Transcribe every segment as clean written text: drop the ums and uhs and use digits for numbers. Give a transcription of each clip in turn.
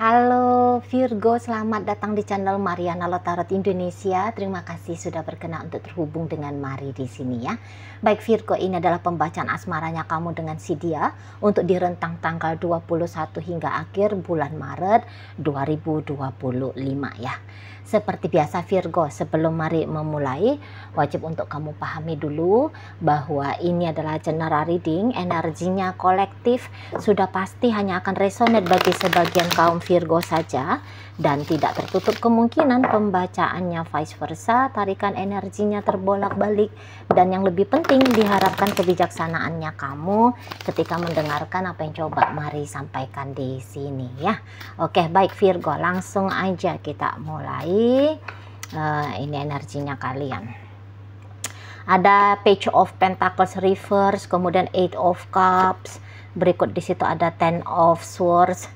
Halo Virgo, selamat datang di channel Mariana Lotarot Indonesia. Terima kasih sudah berkenan untuk terhubung dengan Mari di sini ya. Baik Virgo, ini adalah pembacaan asmaranya kamu dengan si dia untuk di rentang tanggal 21 hingga akhir bulan Maret 2025 ya. Seperti biasa Virgo, sebelum Mari memulai, wajib untuk kamu pahami dulu bahwa ini adalah general reading, energinya kolektif, sudah pasti hanya akan resonate bagi sebagian kaum Virgo saja dan tidak tertutup kemungkinan pembacaannya vice versa, tarikan energinya terbolak-balik, dan yang lebih penting diharapkan kebijaksanaannya kamu ketika mendengarkan apa yang coba Mari sampaikan di sini ya. Oke, baik Virgo, langsung aja kita mulai. Ini energinya kalian. Ada Page of Pentacles reverse, kemudian Eight of Cups, berikut di situ ada Ten of Swords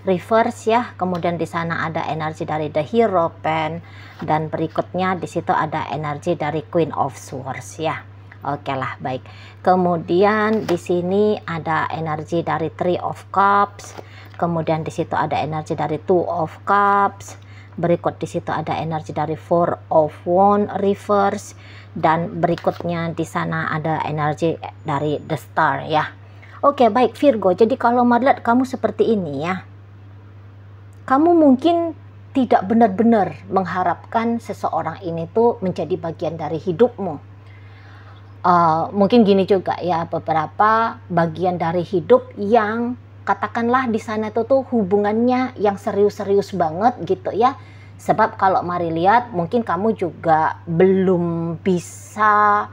reverse ya, kemudian di sana ada energi dari The Hierophant, dan berikutnya di situ ada energi dari Queen of Swords ya. Oke lah, baik. Kemudian di sini ada energi dari Three of Cups, kemudian di situ ada energi dari Two of Cups, berikut di situ ada energi dari Four of Wands reverse, dan berikutnya di sana ada energi dari The Star ya. Oke, baik Virgo. Jadi kalau Mari kamu seperti ini ya, kamu mungkin tidak benar-benar mengharapkan seseorang ini tuh menjadi bagian dari hidupmu. Mungkin gini juga ya, beberapa bagian dari hidup yang katakanlah di sana tuh hubungannya yang serius-serius banget gitu ya. Sebab kalau Mari lihat mungkin kamu juga belum bisa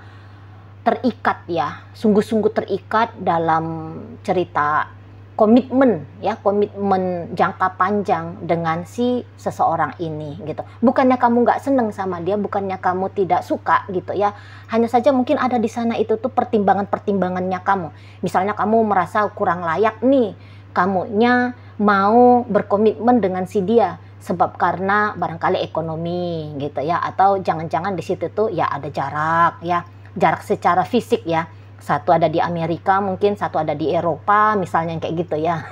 terikat ya, sungguh-sungguh terikat dalam cerita komitmen ya, komitmen jangka panjang dengan si seseorang ini gitu. Bukannya kamu nggak seneng sama dia, bukannya kamu tidak suka gitu ya, hanya saja mungkin ada di sana itu tuh pertimbangannya kamu. Misalnya kamu merasa kurang layak nih, kamunya mau berkomitmen dengan si dia sebab karena barangkali ekonomi gitu ya, atau jangan-jangan di situ tuh ya ada jarak ya, jarak secara fisik ya. Satu ada di Amerika, mungkin satu ada di Eropa, misalnya kayak gitu ya.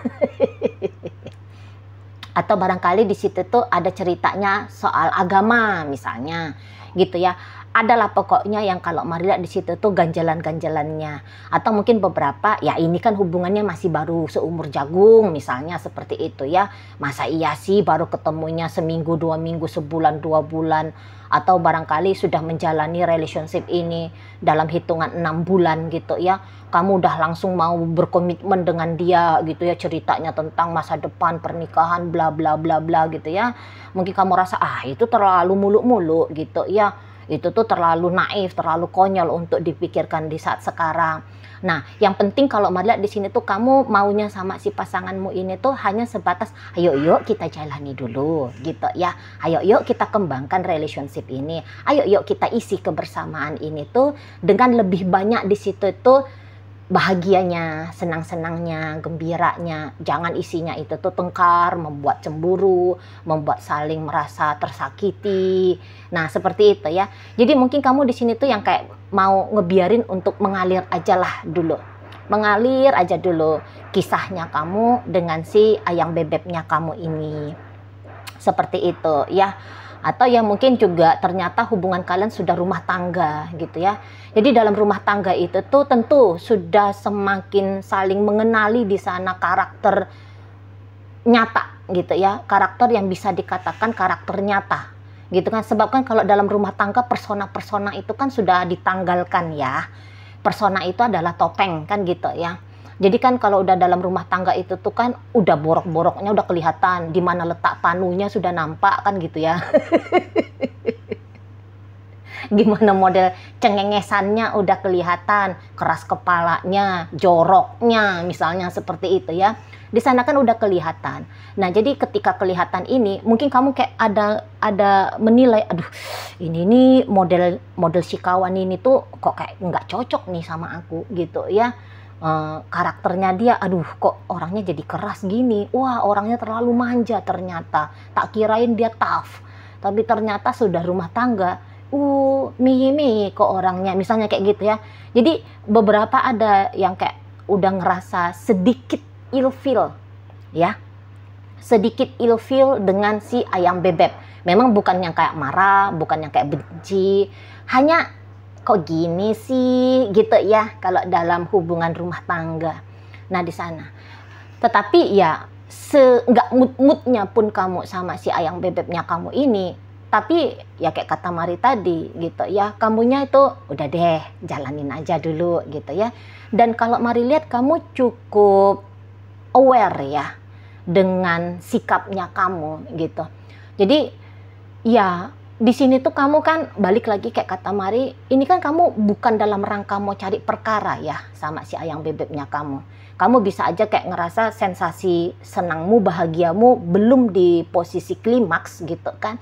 Atau barangkali di situ tuh ada ceritanya soal agama misalnya, gitu ya. Adalah pokoknya yang kalau Mari lihat di situ tuh ganjalan-ganjalannya. Atau mungkin beberapa, ya ini kan hubungannya masih baru seumur jagung misalnya seperti itu ya. Masa iya sih baru ketemunya seminggu, 2 minggu, sebulan, 2 bulan. Atau barangkali sudah menjalani relationship ini dalam hitungan 6 bulan gitu ya. Kamu udah langsung mau berkomitmen dengan dia gitu ya, ceritanya tentang masa depan, pernikahan, bla bla bla bla gitu ya. Mungkin kamu rasa itu terlalu muluk-muluk gitu ya. Itu tuh terlalu naif, terlalu konyol untuk dipikirkan di saat sekarang. Nah, yang penting kalau Mari lihat di sini tuh kamu maunya sama si pasanganmu ini tuh hanya sebatas ayo yuk kita jalani dulu gitu ya. Ayo yuk kita kembangkan relationship ini. Ayo yuk kita isi kebersamaan ini tuh dengan lebih banyak di situ tuh bahagianya, senang-senangnya, gembiranya. Jangan isinya itu tuh tengkar, membuat cemburu, membuat saling merasa tersakiti. Nah, seperti itu ya. Jadi mungkin kamu di sini tuh yang kayak mau ngebiarin untuk mengalir aja lah dulu. Mengalir aja dulu kisahnya kamu dengan si ayang bebeknya kamu ini. Seperti itu ya. Atau yang mungkin juga ternyata hubungan kalian sudah rumah tangga gitu ya. Jadi dalam rumah tangga itu tuh tentu sudah semakin saling mengenali di sana karakter nyata gitu ya. Karakter yang bisa dikatakan karakter nyata gitu kan. Sebab kan kalau dalam rumah tangga persona-persona itu kan sudah ditanggalkan ya. Persona itu adalah topeng kan gitu ya. Jadi kan kalau udah dalam rumah tangga itu tuh kan udah borok-boroknya udah kelihatan, di mana letak panunya sudah nampak kan gitu ya. Gimana model cengengesannya udah kelihatan, keras kepalanya, joroknya misalnya seperti itu ya. Di sana kan udah kelihatan. Nah, jadi ketika kelihatan ini mungkin kamu kayak ada menilai, aduh ini nih model si kawan ini tuh kok kayak nggak cocok nih sama aku gitu ya. Karakternya dia, aduh kok orangnya jadi keras gini, wah orangnya terlalu manja ternyata, tak kirain dia tough, tapi ternyata sudah rumah tangga, mie kok orangnya, misalnya kayak gitu ya. Jadi beberapa ada yang kayak udah ngerasa sedikit ilfeel ya, sedikit ilfeel dengan si ayang bebek. Memang bukan yang kayak marah, bukan yang kayak benci, hanya kok gini sih gitu ya kalau dalam hubungan rumah tangga. Nah di sana. Tetapi ya nggak mood-moodnya pun kamu sama si ayang bebeknya kamu ini. Tapi ya kayak kata Mari tadi gitu ya, kamunya itu udah deh jalanin aja dulu gitu ya. Dan kalau Mari lihat kamu cukup aware ya dengan sikapnya kamu gitu. Jadi ya di sini tuh kamu kan balik lagi kayak kata Mari, ini kan kamu bukan dalam rangka mau cari perkara ya sama si ayang bebeknya kamu. Kamu bisa aja kayak ngerasa sensasi senangmu, bahagiamu belum di posisi klimaks gitu kan.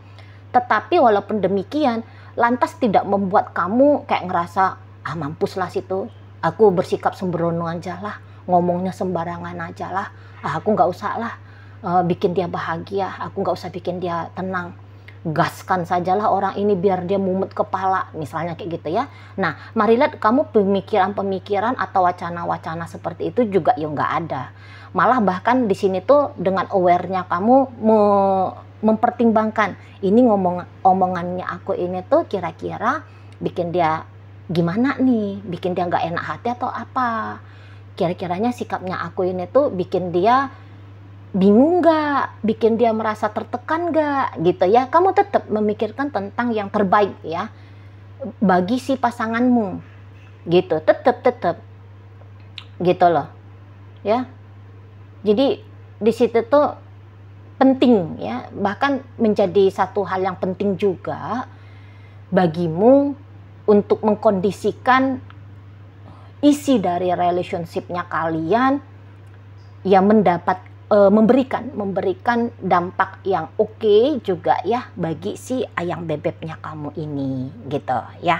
Tetapi walaupun demikian, lantas tidak membuat kamu kayak ngerasa, ah mampuslah situ, aku bersikap sembrono aja lah, ngomongnya sembarangan aja lah, aku nggak usah lah bikin dia bahagia, aku nggak usah bikin dia tenang. Gaskan sajalah orang ini biar dia mumet kepala, misalnya kayak gitu ya. Nah, Mari lihat kamu pemikiran-pemikiran atau wacana-wacana seperti itu juga ya nggak ada. Malah bahkan di sini tuh dengan aware-nya kamu mempertimbangkan ini omongannya aku ini tuh kira-kira bikin dia gimana nih, bikin dia nggak enak hati atau apa. Kira-kiranya sikapnya aku ini tuh bikin dia bingung nggak, bikin dia merasa tertekan nggak gitu ya. Kamu tetap memikirkan tentang yang terbaik ya bagi si pasanganmu gitu, tetap gitu loh ya. Jadi di situ tuh penting ya, bahkan menjadi satu hal yang penting juga bagimu untuk mengkondisikan isi dari relationship-nya kalian yang memberikan dampak yang oke juga ya bagi si ayang bebeknya kamu ini gitu ya.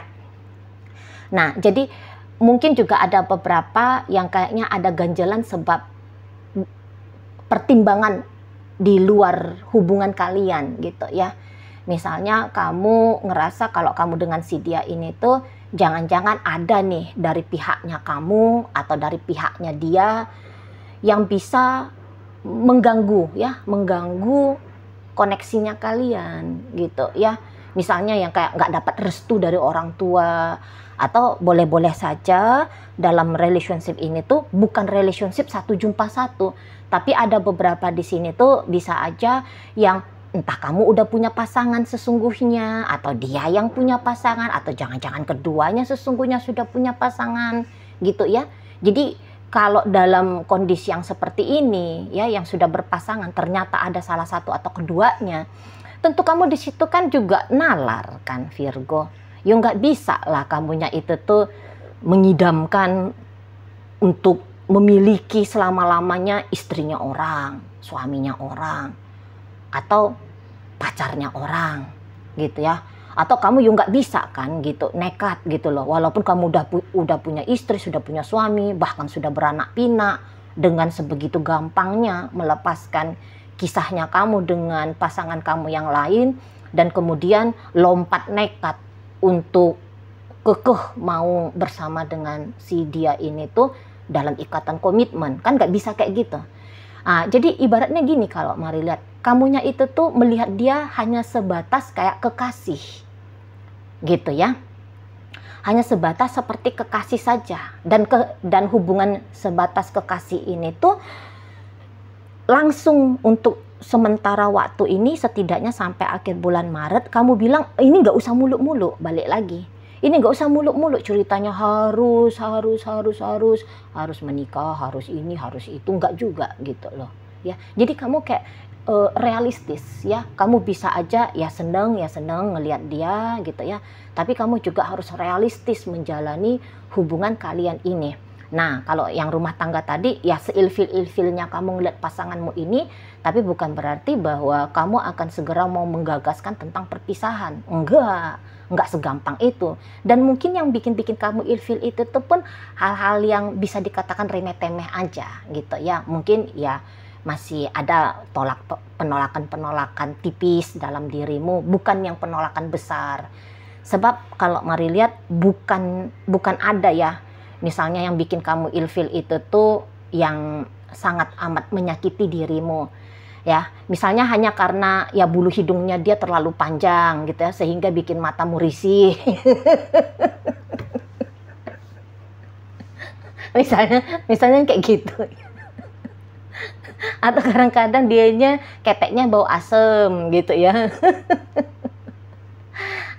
Nah jadi mungkin juga ada beberapa yang kayaknya ada ganjalan sebab pertimbangan di luar hubungan kalian gitu ya. Misalnya kamu ngerasa kalau kamu dengan si dia ini tuh jangan-jangan ada nih dari pihaknya kamu atau dari pihaknya dia yang bisa mengganggu koneksinya kalian gitu ya. Misalnya yang kayak nggak dapat restu dari orang tua, atau boleh-boleh saja dalam relationship ini tuh bukan relationship satu jumpa satu, tapi ada beberapa di sini tuh bisa aja yang entah kamu udah punya pasangan sesungguhnya, atau dia yang punya pasangan, atau jangan-jangan keduanya sesungguhnya sudah punya pasangan gitu ya. Jadi kalau dalam kondisi yang seperti ini ya, yang sudah berpasangan ternyata ada salah satu atau keduanya, tentu kamu di situ kan juga nalar kan Virgo. Ya nggak bisa lah kamunya itu tuh mengidamkan untuk memiliki selama-lamanya istrinya orang, suaminya orang, atau pacarnya orang gitu ya. Atau kamu juga nggak bisa kan gitu nekat gitu loh, walaupun kamu udah punya istri, sudah punya suami, bahkan sudah beranak pinak, dengan sebegitu gampangnya melepaskan kisahnya kamu dengan pasangan kamu yang lain dan kemudian lompat nekat untuk kekeh mau bersama dengan si dia ini tuh dalam ikatan komitmen, kan nggak bisa kayak gitu. Jadi ibaratnya gini, kalau Mari lihat kamunya itu tuh melihat dia hanya sebatas kayak kekasih gitu ya, hanya sebatas seperti kekasih saja, dan hubungan sebatas kekasih ini tuh langsung untuk sementara waktu ini, setidaknya sampai akhir bulan Maret. Kamu bilang ini nggak usah muluk-muluk, balik lagi ini nggak usah muluk-muluk ceritanya harus menikah, harus ini harus itu, nggak juga gitu loh ya. Jadi kamu kayak realistis ya, kamu bisa aja ya seneng ngelihat dia gitu ya, tapi kamu juga harus realistis menjalani hubungan kalian ini. Nah kalau yang rumah tangga tadi ya, seilfil-ilfilnya kamu ngeliat pasanganmu ini, tapi bukan berarti bahwa kamu akan segera mau menggagaskan tentang perpisahan, enggak segampang itu. Dan mungkin yang bikin kamu ilfil itu tuh pun hal-hal yang bisa dikatakan remeh-temeh aja gitu ya. Mungkin ya masih ada penolakan tipis dalam dirimu, bukan yang penolakan besar. Sebab kalau Mari lihat bukan ada ya, misalnya yang bikin kamu ilfil itu tuh yang sangat amat menyakiti dirimu. ya. Misalnya hanya karena ya bulu hidungnya dia terlalu panjang gitu ya, sehingga bikin matamu risih. misalnya kayak gitu. Atau kadang-kadang dianya keteknya bau asem gitu ya.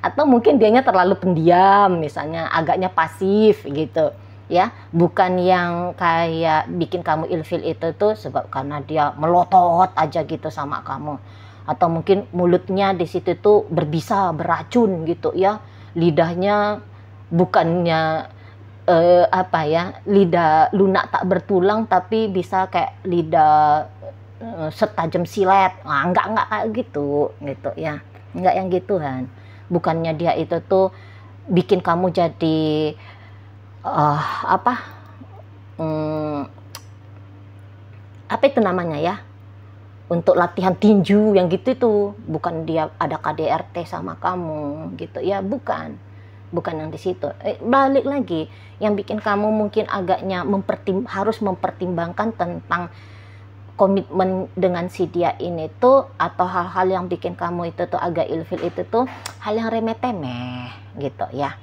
Atau mungkin dianya terlalu pendiam, misalnya agaknya pasif gitu ya, bukan yang kayak bikin kamu ilfil itu tuh sebab karena dia melotot aja gitu sama kamu, atau mungkin mulutnya di situ tuh berbisa, beracun gitu ya, lidahnya bukannya apa ya, lidah lunak tak bertulang tapi bisa kayak lidah setajam silet. Nah, enggak kayak gitu ya, enggak yang gituan. Bukannya dia itu tuh bikin kamu jadi apa itu namanya ya, untuk latihan tinju yang gitu itu. Bukan dia ada KDRT sama kamu gitu ya, bukan yang di situ. Balik lagi, yang bikin kamu mungkin agaknya harus mempertimbangkan tentang komitmen dengan si dia ini tuh, atau hal-hal yang bikin kamu itu tuh agak ilfil itu tuh hal yang remeh-temeh gitu ya,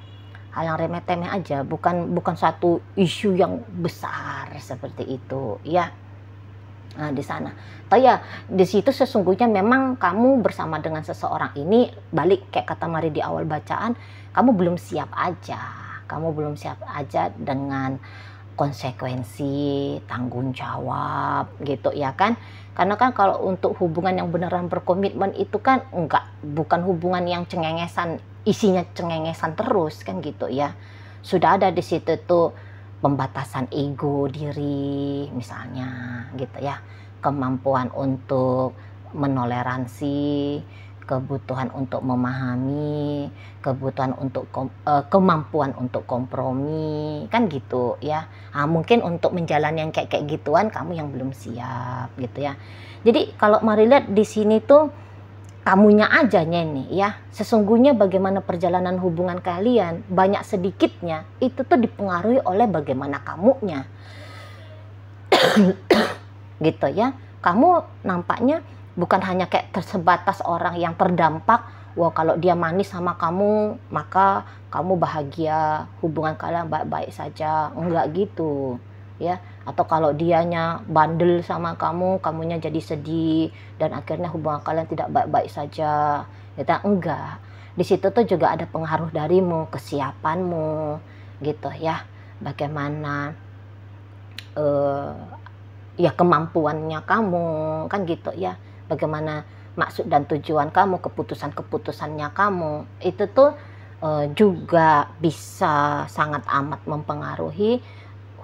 hal yang remeh-temeh aja, bukan satu isu yang besar seperti itu ya. Nah, di sana atau ya di situ sesungguhnya memang kamu bersama dengan seseorang ini, balik kayak kata Mari di awal bacaan, kamu belum siap aja dengan konsekuensi, tanggung jawab gitu ya kan. Karena kan kalau untuk hubungan yang beneran berkomitmen itu kan bukan hubungan yang cengengesan, isinya cengengesan terus kan gitu ya. Sudah ada di situ tuh pembatasan ego diri misalnya gitu ya, kemampuan untuk menoleransi, kebutuhan untuk memahami, kemampuan untuk kompromi kan gitu ya. Nah, mungkin untuk menjalani yang kayak gituan kamu yang belum siap gitu ya. Jadi kalau Mari lihat di sini tuh kamunya aja nih ya, sesungguhnya bagaimana perjalanan hubungan kalian banyak sedikitnya itu tuh dipengaruhi oleh bagaimana kamunya. Gitu ya. Kamu nampaknya bukan hanya kayak tersebatas orang yang terdampak, wah kalau dia manis sama kamu maka kamu bahagia, hubungan kalian baik-baik saja, enggak gitu ya. Atau kalau dianya bandel sama kamu, kamunya jadi sedih dan akhirnya hubungan kalian tidak baik-baik saja, kita enggak. Di situ tuh juga ada pengaruh darimu, kesiapanmu gitu ya, bagaimana ya kemampuannya kamu kan gitu ya, bagaimana maksud dan tujuan kamu, keputusannya kamu itu tuh juga bisa sangat amat mempengaruhi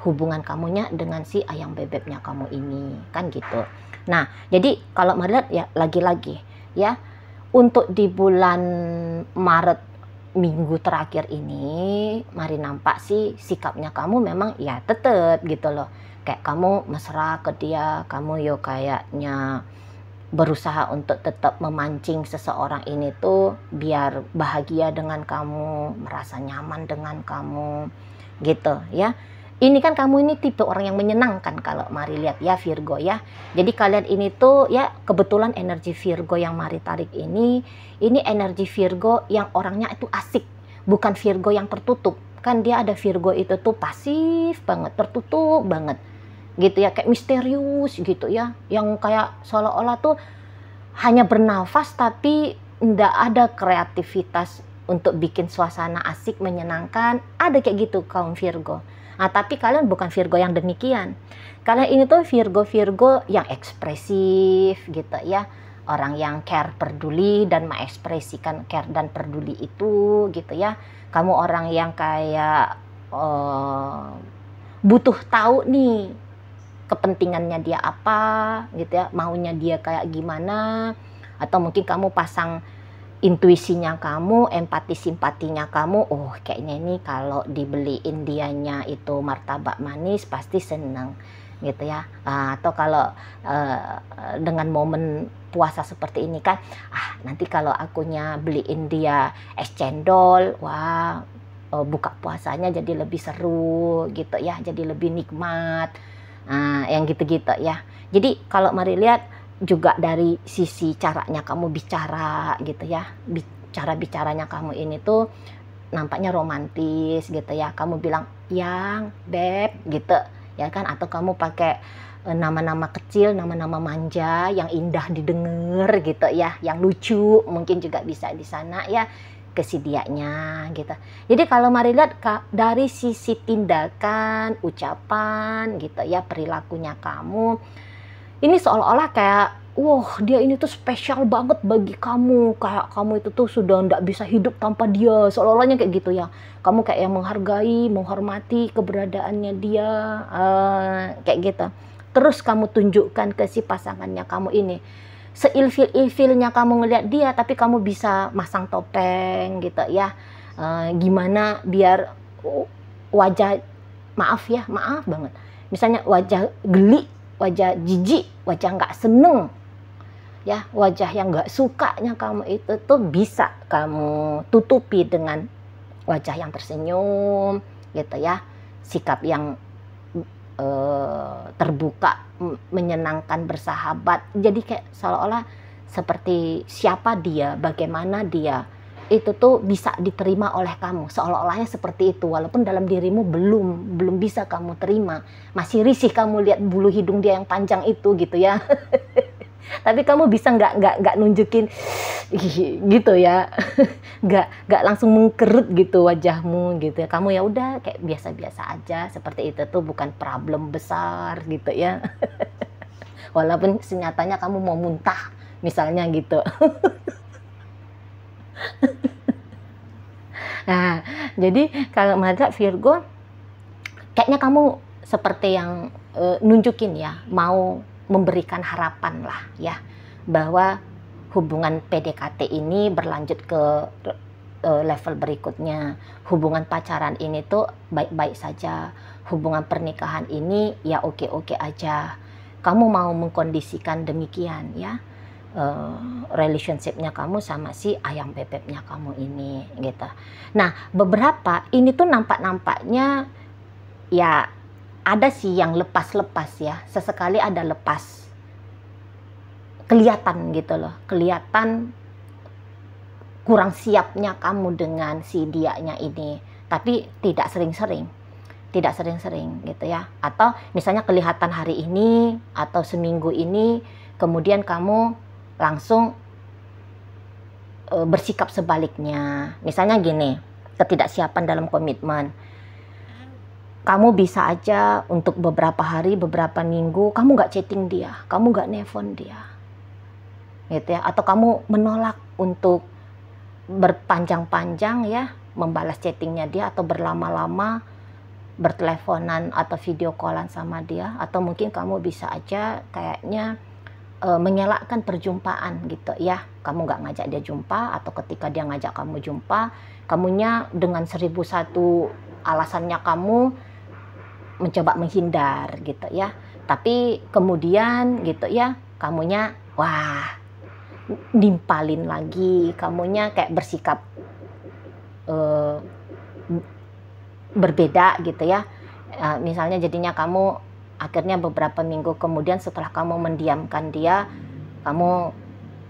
hubungan kamunya dengan si ayam bebeknya kamu ini kan gitu. Nah jadi kalau melihat ya lagi-lagi ya, untuk di bulan Maret minggu terakhir ini Mari nampak sih sikapnya kamu memang ya tetep gitu loh, kayak kamu mesra ke dia, kamu yo kayaknya berusaha untuk tetap memancing seseorang ini tuh biar bahagia dengan kamu, merasa nyaman dengan kamu gitu ya. Ini kan kamu ini tipe orang yang menyenangkan kalau Mari lihat ya, Virgo ya. Jadi kalian ini tuh ya kebetulan energi Virgo yang Mari tarik ini energi Virgo yang orangnya itu asik, bukan Virgo yang tertutup. Kan dia ada Virgo itu tuh pasif banget, tertutup banget gitu ya, kayak misterius gitu ya, yang kayak seolah-olah tuh hanya bernafas tapi ndak ada kreativitas untuk bikin suasana asik menyenangkan, ada kayak gitu kaum Virgo. Nah tapi kalian bukan Virgo yang demikian, kalian ini tuh Virgo yang ekspresif gitu ya, orang yang care, peduli dan mengekspresikan care dan peduli itu gitu ya. Kamu orang yang kayak butuh tahu nih kepentingannya dia apa gitu ya, maunya dia kayak gimana, atau mungkin kamu pasang intuisinya kamu, empati simpatinya kamu, oh kayaknya ini kalau dibeliin dianya itu martabak manis pasti seneng gitu ya. Atau kalau dengan momen puasa seperti ini kan, nanti kalau akunya beliin dia es cendol, wah buka puasanya jadi lebih seru gitu ya, jadi lebih nikmat. Yang gitu-gitu ya. Jadi kalau Mari lihat juga dari sisi caranya kamu bicara gitu ya, bicaranya kamu ini tuh nampaknya romantis gitu ya. Kamu bilang yang beb gitu ya kan, atau kamu pakai nama-nama kecil, nama-nama manja yang indah didengar gitu ya, yang lucu mungkin juga bisa di sana ya, ke si dianya gitu. Jadi kalau mari lihat dari sisi tindakan, ucapan gitu ya, perilakunya kamu, ini seolah-olah kayak wah dia ini tuh spesial banget bagi kamu, kayak kamu itu tuh sudah nggak bisa hidup tanpa dia, seolah-olahnya kayak gitu ya. Kamu kayak yang menghargai, menghormati keberadaannya dia, kayak gitu. Terus kamu tunjukkan ke si pasangannya kamu ini, seilfil-ilfilnya kamu ngeliat dia, tapi kamu bisa masang topeng gitu ya. Gimana biar wajah, maaf banget, misalnya wajah geli, wajah jijik, wajah nggak seneng ya, wajah yang nggak sukanya kamu itu tuh bisa kamu tutupi dengan wajah yang tersenyum gitu ya, sikap yang terbuka, menyenangkan, bersahabat. Jadi kayak seolah-olah seperti siapa dia, bagaimana dia, itu tuh bisa diterima oleh kamu, seolah-olahnya seperti itu, walaupun dalam dirimu belum bisa kamu terima, masih risih kamu lihat bulu hidung dia yang panjang itu gitu ya. Tapi kamu bisa nggak nunjukin gitu ya, nggak langsung mengkerut gitu wajahmu gitu ya. Kamu ya udah kayak biasa-biasa aja, seperti itu tuh bukan problem besar gitu ya. Walaupun senyatanya kamu mau muntah misalnya gitu. Nah, jadi kalau melihat Virgo, kayaknya kamu seperti yang nunjukin ya, mau memberikan harapan lah ya, bahwa hubungan PDKT ini berlanjut ke level berikutnya. Hubungan pacaran ini tuh baik-baik saja, hubungan pernikahan ini ya oke-oke aja. Kamu mau mengkondisikan demikian ya, relationshipnya kamu sama si ayam bebeknya kamu ini gitu. Nah, beberapa ini tuh nampaknya ya ada sih yang lepas-lepas ya, sesekali ada lepas, kelihatan gitu loh, kelihatan kurang siapnya kamu dengan si dianya ini, tapi tidak sering-sering gitu ya. Atau misalnya kelihatan hari ini atau seminggu ini, kemudian kamu langsung bersikap sebaliknya. Misalnya gini, ketidaksiapan dalam komitmen. Kamu bisa aja untuk beberapa hari, beberapa minggu, kamu nggak chatting dia, kamu nggak nelpon dia, gitu ya. Atau kamu menolak untuk berpanjang-panjang ya, membalas chattingnya dia, atau berlama-lama berteleponan atau video callan sama dia. Atau mungkin kamu bisa aja kayaknya mengelakkan perjumpaan gitu ya. Kamu nggak ngajak dia jumpa, atau ketika dia ngajak kamu jumpa, kamunya dengan 1001 alasannya kamu mencoba menghindar gitu ya. Tapi kemudian gitu ya, kamunya wah nimpalin lagi, kamunya kayak bersikap berbeda gitu ya. Misalnya jadinya kamu akhirnya beberapa minggu kemudian setelah kamu mendiamkan dia, kamu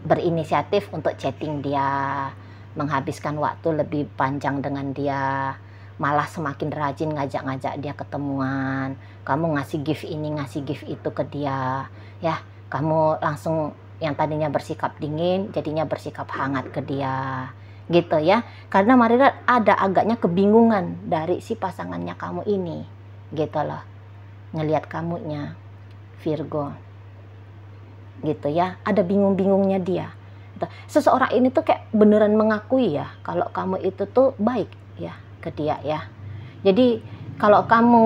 berinisiatif untuk chatting dia, menghabiskan waktu lebih panjang dengan dia, malah semakin rajin ngajak-ngajak dia ketemuan. Kamu ngasih gift ini, ngasih gift itu ke dia ya. Kamu langsung yang tadinya bersikap dingin jadinya bersikap hangat ke dia gitu ya. Karena Marina ada agaknya kebingungan dari si pasangannya kamu ini gitu loh, ngelihat kamunya Virgo gitu ya. Ada bingung-bingungnya dia. Seseorang ini tuh kayak beneran mengakui ya kalau kamu itu tuh baik ya ke dia ya. Jadi kalau kamu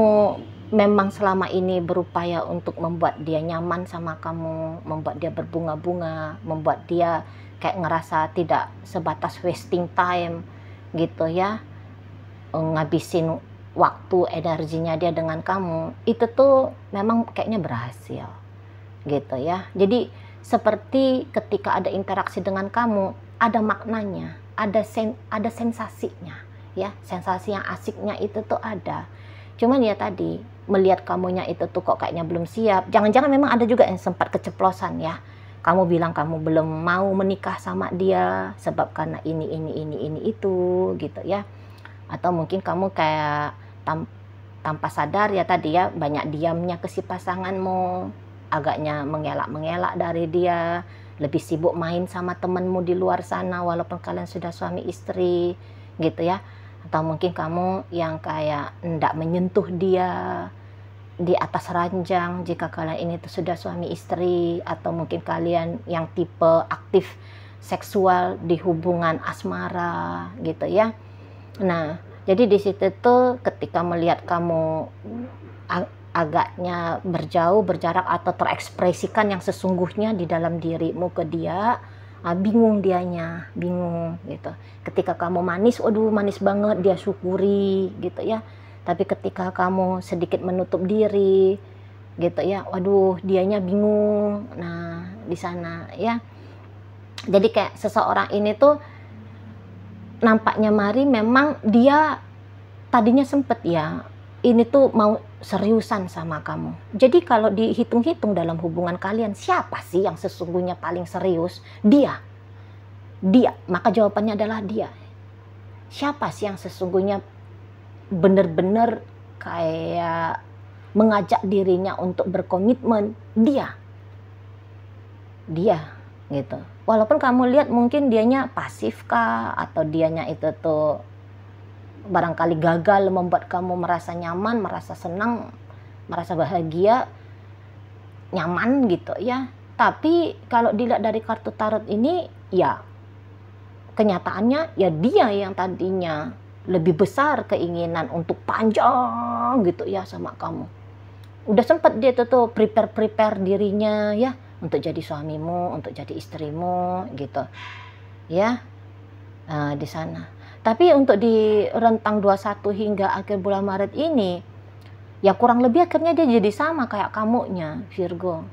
memang selama ini berupaya untuk membuat dia nyaman sama kamu, membuat dia berbunga-bunga, membuat dia kayak ngerasa tidak sebatas wasting time gitu ya, ngabisin waktu energinya dia dengan kamu, itu tuh memang kayaknya berhasil gitu ya. Jadi seperti ketika ada interaksi dengan kamu, ada maknanya, ada sensasinya ya, sensasi yang asiknya itu tuh ada. Cuman ya tadi melihat kamunya itu tuh kok kayaknya belum siap. Jangan-jangan memang ada juga yang sempat keceplosan ya, kamu bilang kamu belum mau menikah sama dia sebab karena ini itu gitu ya. Atau mungkin kamu kayak tanpa sadar ya tadi ya, banyak diamnya ke si pasanganmu, agaknya mengelak dari dia, lebih sibuk main sama temenmu di luar sana walaupun kalian sudah suami istri gitu ya. Atau mungkin kamu yang kayak enggak menyentuh dia di atas ranjang jika kalian ini tuh sudah suami istri. Atau mungkin kalian yang tipe aktif seksual di hubungan asmara gitu ya. Nah, jadi di situ tuh ketika melihat kamu agaknya berjarak atau terekspresikan yang sesungguhnya di dalam dirimu ke dia, bingung dianya, bingung gitu. Ketika kamu manis, waduh manis banget, dia syukuri gitu ya. Tapi ketika kamu sedikit menutup diri gitu ya, waduh dianya bingung. Nah, di sana ya. Jadi kayak seseorang ini tuh nampaknya Mari memang dia tadinya sempet ya ini tuh mau seriusan sama kamu. Jadi kalau dihitung-hitung dalam hubungan kalian, siapa sih yang sesungguhnya paling serius? Dia. Maka jawabannya adalah dia. Siapa sih yang sesungguhnya benar-benar kayak mengajak dirinya untuk berkomitmen? Dia gitu. Walaupun kamu lihat mungkin dianya pasif kah, atau dianya itu tuh barangkali gagal membuat kamu merasa nyaman, merasa senang, merasa bahagia, nyaman gitu ya. Tapi kalau dilihat dari kartu tarot ini, ya kenyataannya ya dia yang tadinya lebih besar keinginan untuk panjang gitu ya sama kamu. Udah sempet dia tuh prepare dirinya ya untuk jadi suamimu, untuk jadi istrimu gitu ya. Di sana. Tapi untuk di rentang 21 hingga akhir bulan Maret ini, ya kurang lebih akhirnya dia jadi sama kayak kamunya, Virgo.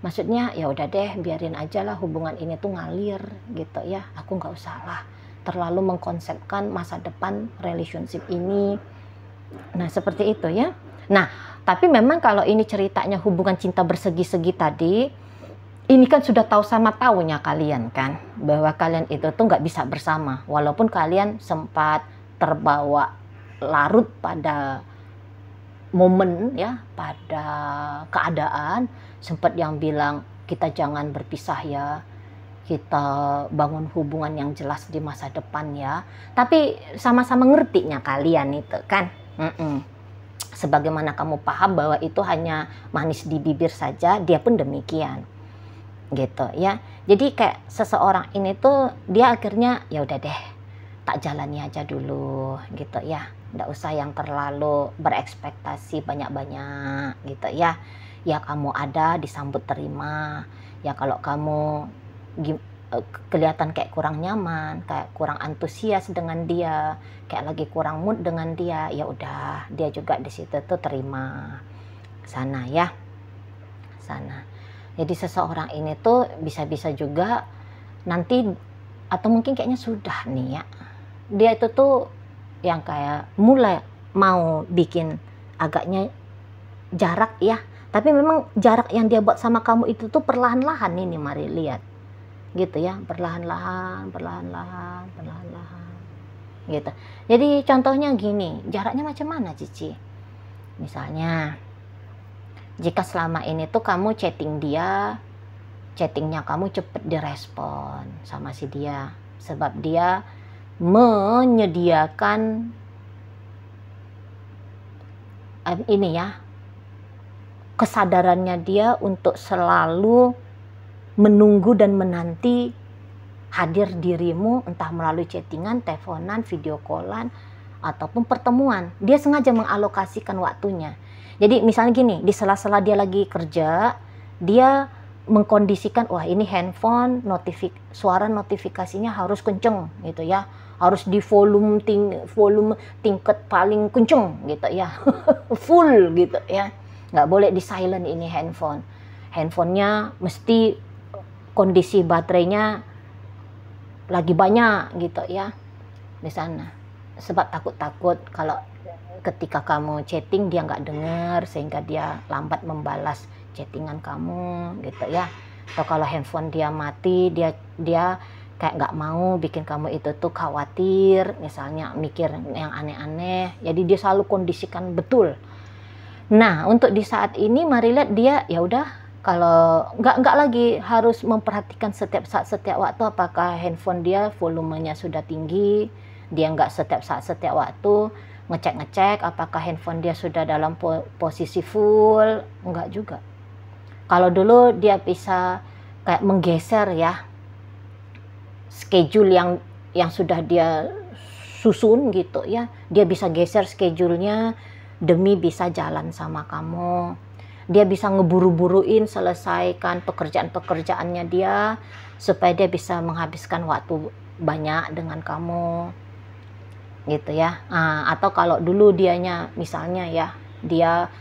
Maksudnya ya udah deh, biarin aja lah hubungan ini tuh ngalir gitu ya. Aku nggak usah lah terlalu mengkonsepkan masa depan relationship ini. Nah seperti itu ya. Nah tapi memang kalau ini ceritanya hubungan cinta bersegi-segi tadi, ini kan sudah tahu sama tahunya kalian kan, bahwa kalian itu tuh nggak bisa bersama, walaupun kalian sempat terbawa larut pada momen ya, pada keadaan, sempat yang bilang kita jangan berpisah ya, kita bangun hubungan yang jelas di masa depan ya. Tapi sama-sama ngertinya kalian itu kan. Sebagaimana kamu paham bahwa itu hanya manis di bibir saja, dia pun demikian. Gitu ya. Jadi kayak seseorang ini tuh dia akhirnya ya udah deh, tak jalani aja dulu gitu ya. Nggak usah yang terlalu berekspektasi banyak-banyak gitu ya. Ya kamu ada disambut terima. Ya kalau kamu kelihatan kayak kurang nyaman, kayak kurang antusias dengan dia, kayak lagi kurang mood dengan dia, ya udah dia juga di situ tuh terima sana ya. Sana. Jadi seseorang ini tuh bisa-bisa juga nanti, atau mungkin kayaknya sudah nih ya, dia itu tuh yang kayak mulai mau bikin agaknya jarak ya. Tapi memang jarak yang dia buat sama kamu itu tuh perlahan-lahan ini, mari lihat. Gitu ya, perlahan-lahan gitu. Jadi contohnya gini, jaraknya macam mana Cici? Misalnya jika selama ini tuh kamu chatting dia, chattingnya kamu cepet direspon sama si dia, sebab dia menyediakan ini ya, kesadarannya dia untuk selalu menunggu dan menanti hadir dirimu, entah melalui chattingan, teleponan, video callan, ataupun pertemuan. Dia sengaja mengalokasikan waktunya. Jadi misalnya gini, di sela-sela dia lagi kerja, dia mengkondisikan, wah ini handphone suara notifikasinya harus kenceng gitu ya, harus di volume tingkat paling kenceng gitu ya, full gitu ya, nggak boleh di silent ini handphonenya mesti kondisi baterainya lagi banyak gitu ya di sana, sebab takut kalau ketika kamu chatting dia nggak dengar sehingga dia lambat membalas chattingan kamu gitu ya. Atau kalau handphone dia mati, dia kayak nggak mau bikin kamu itu tuh khawatir, misalnya mikir yang aneh-aneh, jadi dia selalu kondisikan betul. Nah, untuk di saat ini mari lihat dia ya udah, kalau nggak lagi harus memperhatikan setiap saat setiap waktu apakah handphone dia volumenya sudah tinggi, dia nggak setiap saat setiap waktu ngecek apakah handphone dia sudah dalam posisi full, nggak juga. Kalau dulu dia bisa kayak menggeser ya schedule yang sudah dia susun gitu ya, dia bisa geser schedule-nya demi bisa jalan sama kamu. Dia bisa ngeburu-buruin selesaikan pekerjaan-pekerjaannya dia supaya dia bisa menghabiskan waktu banyak dengan kamu gitu ya. Atau kalau dulu dianya misalnya ya, dia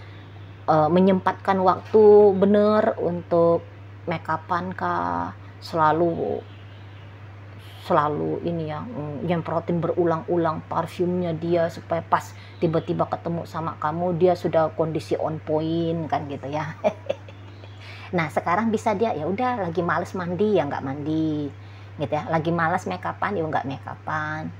menyempatkan waktu bener untuk make upan kah, selalu ini ya, nyemprotin berulang-ulang parfumnya dia supaya pas tiba-tiba ketemu sama kamu dia sudah kondisi on point kan gitu ya. Nah sekarang bisa dia ya udah lagi males mandi ya nggak mandi gitu ya, lagi malas make upan ya nggak make upan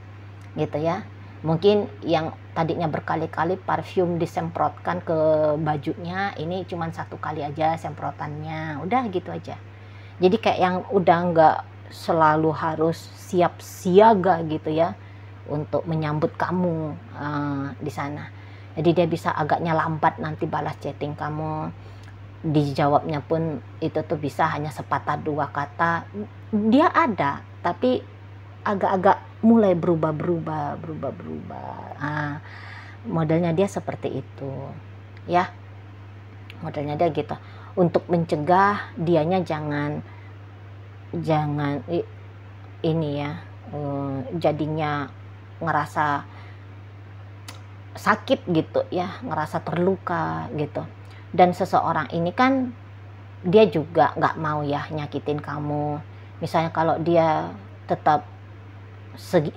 gitu ya. Mungkin yang tadinya berkali-kali parfum disemprotkan ke bajunya, ini cuma 1 kali aja semprotannya, udah gitu aja. Jadi kayak yang udah nggak selalu harus siap siaga gitu ya untuk menyambut kamu di sana. Jadi dia bisa agaknya lambat nanti balas chatting kamu, dijawabnya pun itu tuh bisa hanya sepatah 2 kata. Dia ada tapi agak-agak mulai berubah. Modelnya dia seperti itu ya, modelnya dia gitu. Untuk mencegah dianya jangan ini ya, jadinya ngerasa sakit gitu ya, ngerasa terluka gitu. Dan seseorang ini kan dia juga nggak mau ya nyakitin kamu. Misalnya kalau dia tetap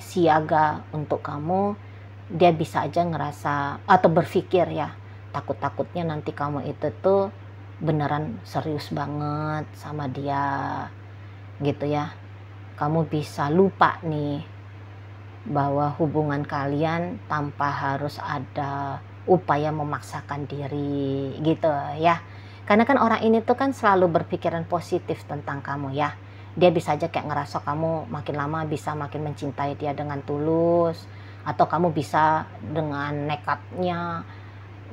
siaga untuk kamu, dia bisa aja ngerasa atau berpikir ya, takut-takutnya nanti kamu itu tuh beneran serius banget sama dia gitu ya. Kamu bisa lupa nih bahwa hubungan kalian tanpa harus ada upaya memaksakan diri gitu ya. Karena kan orang ini tuh kan selalu berpikiran positif tentang kamu ya. Dia bisa aja kayak ngerasa kamu makin lama bisa makin mencintai dia dengan tulus, atau kamu bisa dengan nekatnya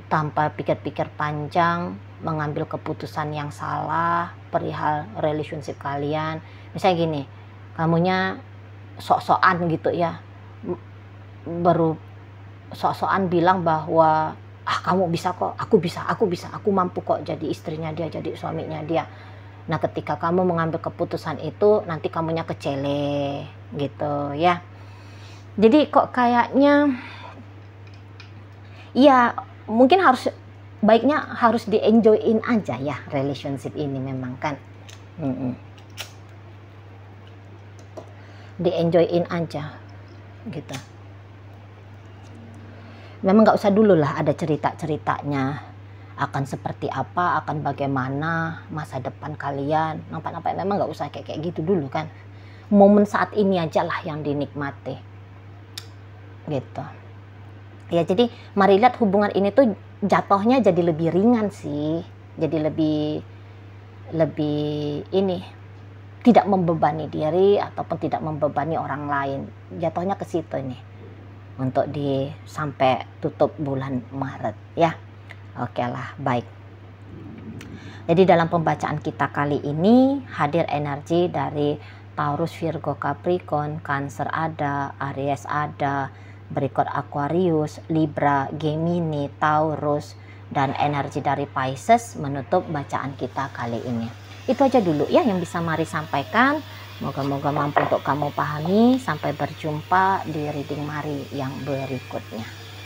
tanpa pikir-pikir panjang mengambil keputusan yang salah perihal relationship kalian. Misalnya gini, kamunya sok-sokan gitu ya, baru sok-sokan bilang bahwa kamu bisa kok, aku bisa, aku mampu kok jadi istrinya dia, jadi suaminya dia. Nah ketika kamu mengambil keputusan itu nanti kamunya kecele gitu ya. Jadi kok kayaknya ya mungkin baiknya harus di enjoyin aja ya relationship ini memang kan. Di enjoyin aja gitu. Memang nggak usah dulu lah ada cerita-ceritanya akan seperti apa, akan bagaimana masa depan kalian, nampak-nampak memang nggak usah kayak gitu dulu kan. Momen saat ini aja lah yang dinikmati gitu ya. Jadi mari lihat hubungan ini tuh jatuhnya jadi lebih ringan sih, jadi lebih ini, tidak membebani diri ataupun tidak membebani orang lain, jatuhnya ke situ nih untuk sampai tutup bulan Maret ya. Oke lah, baik. Jadi dalam pembacaan kita kali ini hadir energi dari Taurus, Virgo, Capricorn, Cancer ada, Aries ada, berikut Aquarius, Libra, Gemini, Taurus, dan energi dari Pisces menutup bacaan kita kali ini. Itu aja dulu ya yang bisa Mari sampaikan. Moga-moga mampu untuk kamu pahami. Sampai berjumpa di reading Mari yang berikutnya.